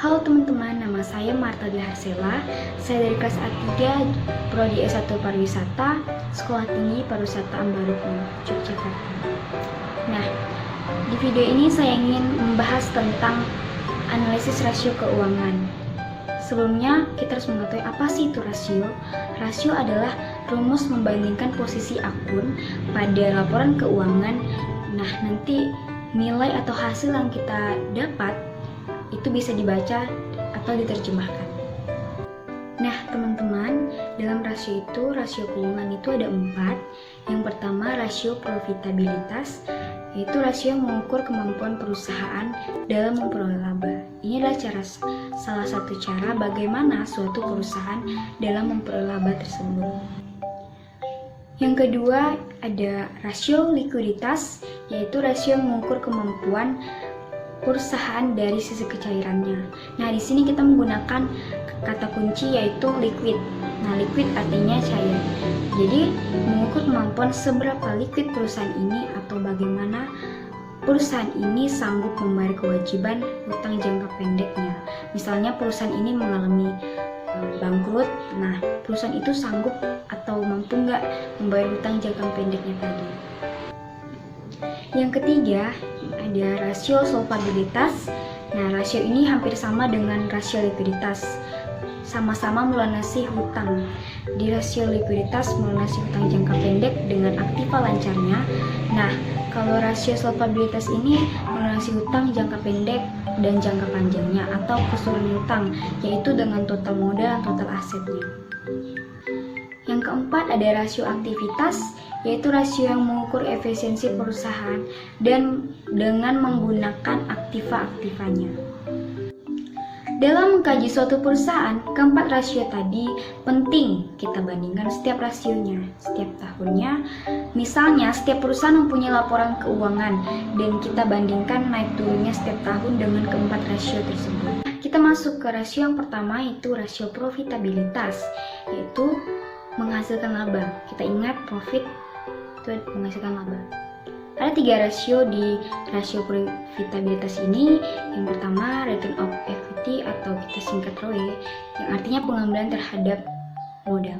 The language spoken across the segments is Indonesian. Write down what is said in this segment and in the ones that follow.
Halo teman-teman, nama saya Marta Diharsela. Saya dari kelas A3 Prodi S1 Pariwisata, Sekolah Tinggi Pariwisata Ambarukmo, Yogyakarta. Nah, di video ini saya ingin membahas tentang analisis rasio keuangan. Sebelumnya, kita harus mengetahui apa sih itu rasio. Rasio adalah rumus membandingkan posisi akun pada laporan keuangan. Nah, nanti nilai atau hasil yang kita dapat itu bisa dibaca atau diterjemahkan. Nah, teman-teman, dalam rasio itu, rasio keuangan itu ada 4. Yang pertama, rasio profitabilitas, yaitu rasio yang mengukur kemampuan perusahaan dalam memperoleh laba. Ini adalah salah satu cara bagaimana suatu perusahaan dalam memperoleh laba tersebut. Yang kedua, ada rasio likuiditas, yaitu rasio yang mengukur kemampuan perusahaan dari sisi kecairannya. Nah, di sini kita menggunakan kata kunci yaitu liquid. Nah, liquid artinya cair. Jadi, mengukur kemampuan seberapa liquid perusahaan ini atau bagaimana perusahaan ini sanggup membayar kewajiban utang jangka pendeknya. Misalnya perusahaan ini mengalami bangkrut. Nah, perusahaan itu sanggup atau mampu nggak membayar utang jangka pendeknya tadi. Yang ketiga, ada rasio solvabilitas. Nah, rasio ini hampir sama dengan rasio likuiditas. Sama-sama melunasi hutang. Di rasio likuiditas melunasi hutang jangka pendek dengan aktiva lancarnya. Nah, kalau rasio solvabilitas ini melunasi hutang jangka pendek dan jangka panjangnya atau keseluruhan hutang, yaitu dengan total modal dan total asetnya. Yang keempat, ada rasio aktivitas, yaitu rasio yang mengukur efisiensi perusahaan dan dengan menggunakan aktiva-aktivanya. Dalam mengkaji suatu perusahaan, keempat rasio tadi penting kita bandingkan setiap rasionya, setiap tahunnya. Misalnya, setiap perusahaan mempunyai laporan keuangan dan kita bandingkan naik turunnya setiap tahun dengan keempat rasio tersebut. Kita masuk ke rasio yang pertama, yaitu rasio profitabilitas, yaitu menghasilkan laba. Kita ingat profit itu menghasilkan laba. Ada 3 rasio di rasio profitabilitas ini. Yang pertama, return of equity atau kita singkat ROE, yang artinya pengambilan terhadap modal.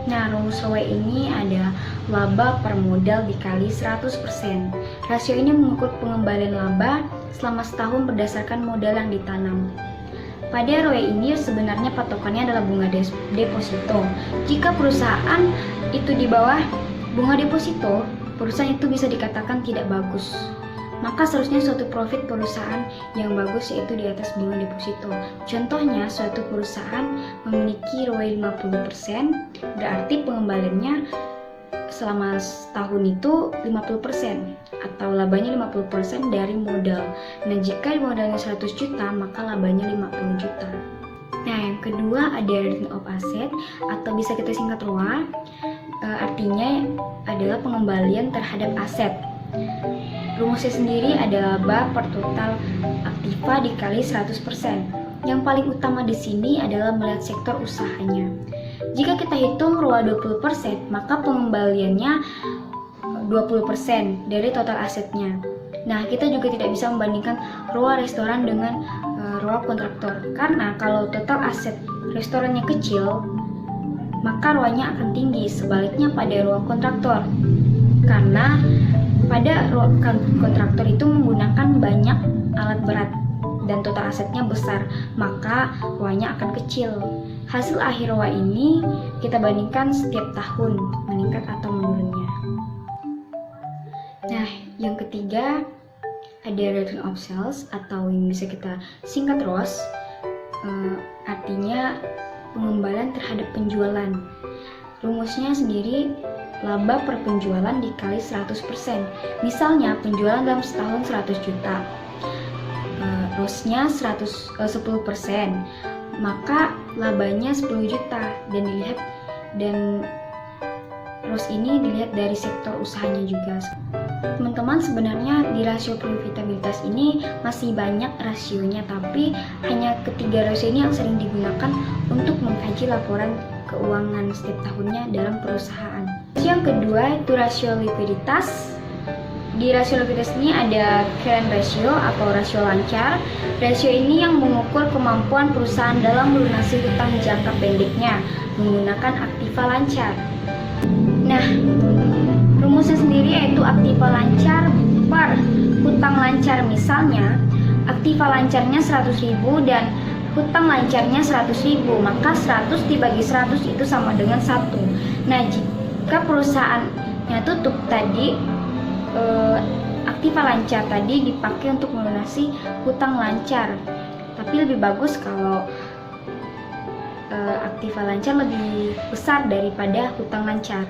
Nah, rumus ROE ini ada laba per modal dikali 100%. Rasio ini mengukur pengembalian laba selama setahun berdasarkan modal yang ditanam. Pada ROE ini sebenarnya patokannya adalah bunga deposito. Jika perusahaan itu di bawah bunga deposito, perusahaan itu bisa dikatakan tidak bagus. Maka seharusnya suatu profit perusahaan yang bagus yaitu di atas bunga deposito. Contohnya, suatu perusahaan memiliki ROE 50%, berarti pengembaliannya selama setahun itu 50% atau labanya 50% dari modal. Nah, jika modalnya 100 juta, maka labanya 50 juta. Nah, yang kedua ada return of asset atau bisa kita singkat ROA. Artinya adalah pengembalian terhadap aset. Rumusnya sendiri adalah laba per total aktiva dikali 100%. Yang paling utama di sini adalah melihat sektor usahanya. Jika kita hitung ROA 20%, maka pengembaliannya 20% dari total asetnya. Nah, kita juga tidak bisa membandingkan ROA restoran dengan ROA kontraktor. Karena kalau total aset restorannya kecil, maka ROA-nya akan tinggi. Sebaliknya pada ROA kontraktor. Karena pada ROA kontraktor itu menggunakan banyak alat berat dan total asetnya besar, maka ROA-nya akan kecil. Hasil akhir ROA ini kita bandingkan setiap tahun meningkat atau menurunnya. Nah, yang ketiga ada return of sales atau yang bisa kita singkat ROS. Artinya pengembalian terhadap penjualan. Rumusnya sendiri laba per penjualan dikali 100%. Misalnya penjualan dalam setahun 100 juta. ROS-nya 10%, maka labanya 10 juta dan ROS ini dilihat dari sektor usahanya juga. Teman-teman, sebenarnya di rasio profitabilitas ini masih banyak rasionya, tapi hanya ketiga rasio ini yang sering digunakan untuk mengkaji laporan keuangan setiap tahunnya dalam perusahaan. Yang kedua itu rasio likuiditas. Di rasio likuiditas ini ada current ratio atau rasio lancar. Rasio ini yang mengukur kemampuan perusahaan dalam melunasi hutang jangka pendeknya menggunakan aktiva lancar. Nah, rumusnya sendiri yaitu aktiva lancar per hutang lancar. Misalnya, aktiva lancarnya 100.000 dan hutang lancarnya 100.000, maka 100 dibagi 100 itu sama dengan 1. Nah, jika perusahaannya tutup tadi, aktiva lancar tadi dipakai untuk melunasi hutang lancar. Tapi lebih bagus kalau aktiva lancar lebih besar daripada hutang lancar.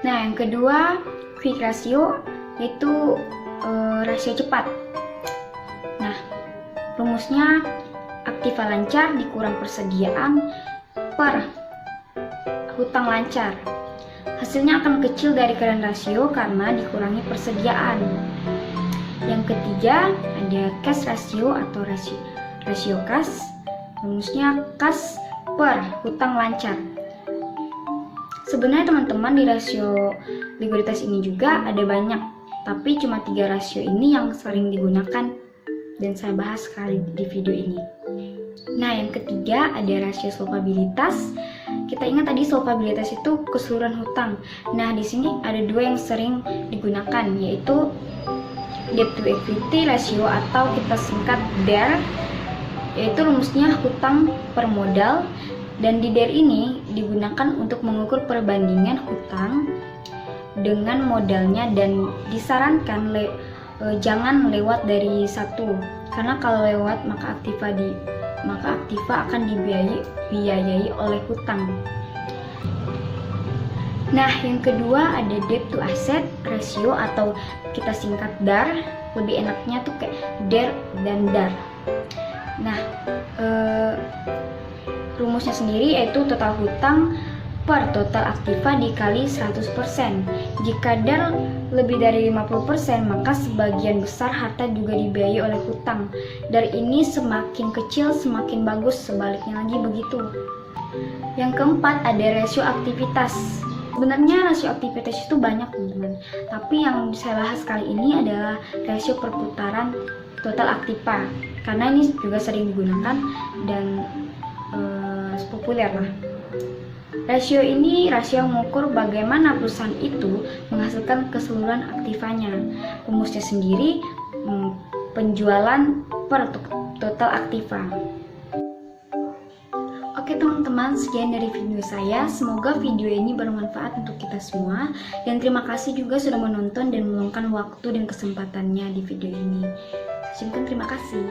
Nah, yang kedua, quick ratio, yaitu rasio cepat. Nah, rumusnya aktiva lancar dikurang persediaan per hutang lancar. Hasilnya akan kecil dari current ratio karena dikurangi persediaan. Yang ketiga ada cash ratio atau rasio kas. Rumusnya kas per hutang lancar. Sebenarnya teman-teman di rasio likuiditas ini juga ada banyak, tapi cuma 3 rasio ini yang sering digunakan dan saya bahas sekali di video ini. Nah, yang ketiga ada rasio solvabilitas. Kita ingat tadi solvabilitas itu keseluruhan hutang. Nah, di sini ada 2 yang sering digunakan, yaitu debt to equity ratio atau kita singkat DER, yaitu rumusnya hutang per modal. Dan di DER ini digunakan untuk mengukur perbandingan hutang dengan modalnya dan disarankan jangan lewat dari 1, karena kalau lewat maka aktiva akan dibiayai oleh hutang. Nah, yang kedua ada debt to asset ratio atau kita singkat DAR. Lebih enaknya tuh kayak DER dan DAR. Nah, rumusnya sendiri yaitu total hutang per total aktiva dikali 100%. Jika DAR lebih dari 50%, maka sebagian besar harta juga dibiayai oleh hutang. DAR ini semakin kecil semakin bagus, sebaliknya lagi begitu. Yang keempat ada rasio aktivitas. Sebenarnya rasio aktivitas itu banyak teman-teman, tapi yang saya bahas kali ini adalah rasio perputaran total aktiva, karena ini juga sering digunakan dan populer lah. Rasio ini rasio yang mengukur bagaimana perusahaan itu menghasilkan keseluruhan aktivanya. Rumusnya sendiri penjualan per total aktiva. Oke teman-teman, sekian dari video saya. Semoga video ini bermanfaat untuk kita semua. Dan terima kasih juga sudah menonton dan meluangkan waktu dan kesempatannya di video ini. Saya ucapkan terima kasih.